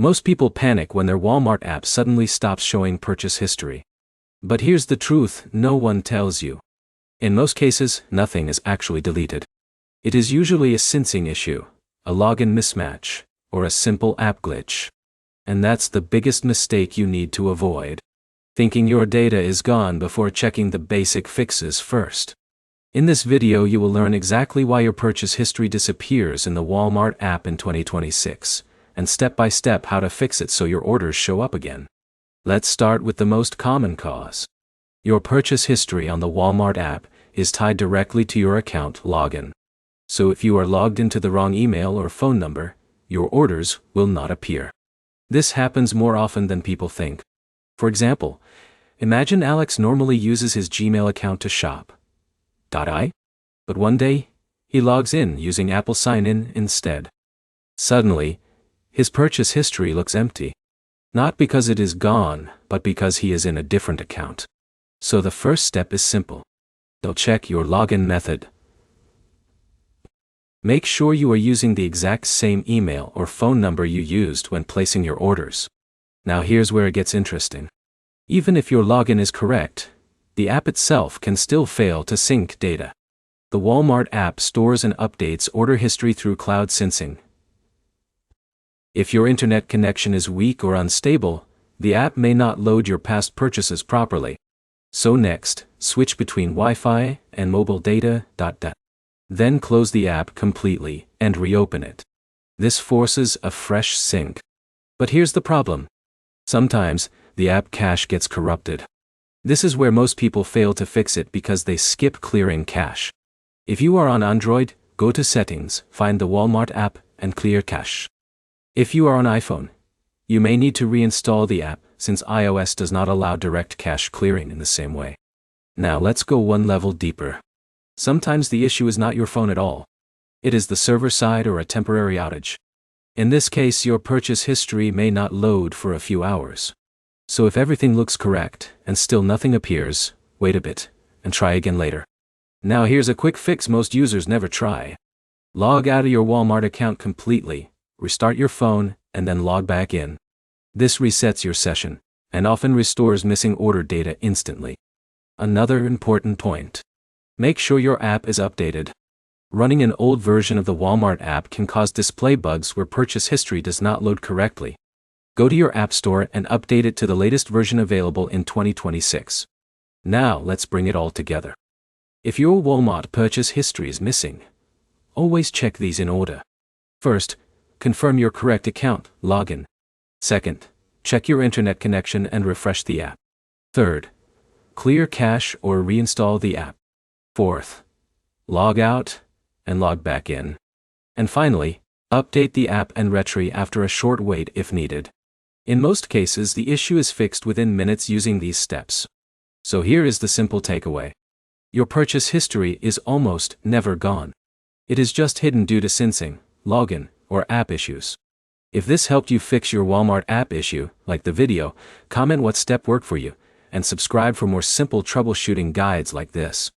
Most people panic when their Walmart app suddenly stops showing purchase history. But here's the truth no one tells you. In most cases, nothing is actually deleted. It is usually a syncing issue, a login mismatch, or a simple app glitch. And that's the biggest mistake you need to avoid. Thinking your data is gone before checking the basic fixes first. In this video you will learn exactly why your purchase history disappears in the Walmart app in 2026, and step by step how to fix it so your orders show up again. Let's start with the most common cause. Your purchase history on the Walmart app is tied directly to your account login. So if you are logged into the wrong email or phone number, your orders will not appear. This happens more often than people think. For example, imagine Alex normally uses his Gmail account to shop. But one day, he logs in using Apple Sign-In instead. Suddenly, his purchase history looks empty. Not because it is gone, but because he is in a different account. So the first step is simple. They'll check your login method. Make sure you are using the exact same email or phone number you used when placing your orders. Now here's where it gets interesting. Even if your login is correct, the app itself can still fail to sync data. The Walmart app stores and updates order history through cloud syncing. If your internet connection is weak or unstable, the app may not load your past purchases properly. So next, switch between Wi-Fi and mobile data. Then close the app completely and reopen it. This forces a fresh sync. But here's the problem. Sometimes, the app cache gets corrupted. This is where most people fail to fix it because they skip clearing cache. If you are on Android, go to Settings, find the Walmart app, and clear cache. If you are on iPhone, you may need to reinstall the app since iOS does not allow direct cache clearing in the same way. Now let's go one level deeper. Sometimes the issue is not your phone at all. It is the server side or a temporary outage. In this case, your purchase history may not load for a few hours. So if everything looks correct and still nothing appears, wait a bit and try again later. Now here's a quick fix most users never try. Log out of your Walmart account completely, restart your phone, and then log back in. This resets your session and often restores missing order data instantly. Another important point. Make sure your app is updated. Running an old version of the Walmart app can cause display bugs where purchase history does not load correctly. Go to your App Store and update it to the latest version available in 2026. Now let's bring it all together. If your Walmart purchase history is missing, always check these in order. First, confirm your correct account, login. Second, check your internet connection and refresh the app. Third, clear cache or reinstall the app. Fourth, log out and log back in. And finally, update the app and retrieve after a short wait if needed. In most cases, the issue is fixed within minutes using these steps. So here is the simple takeaway. Your purchase history is almost never gone. It is just hidden due to syncing, login, or app issues. If this helped you fix your Walmart app issue, like the video, comment what step worked for you, and subscribe for more simple troubleshooting guides like this.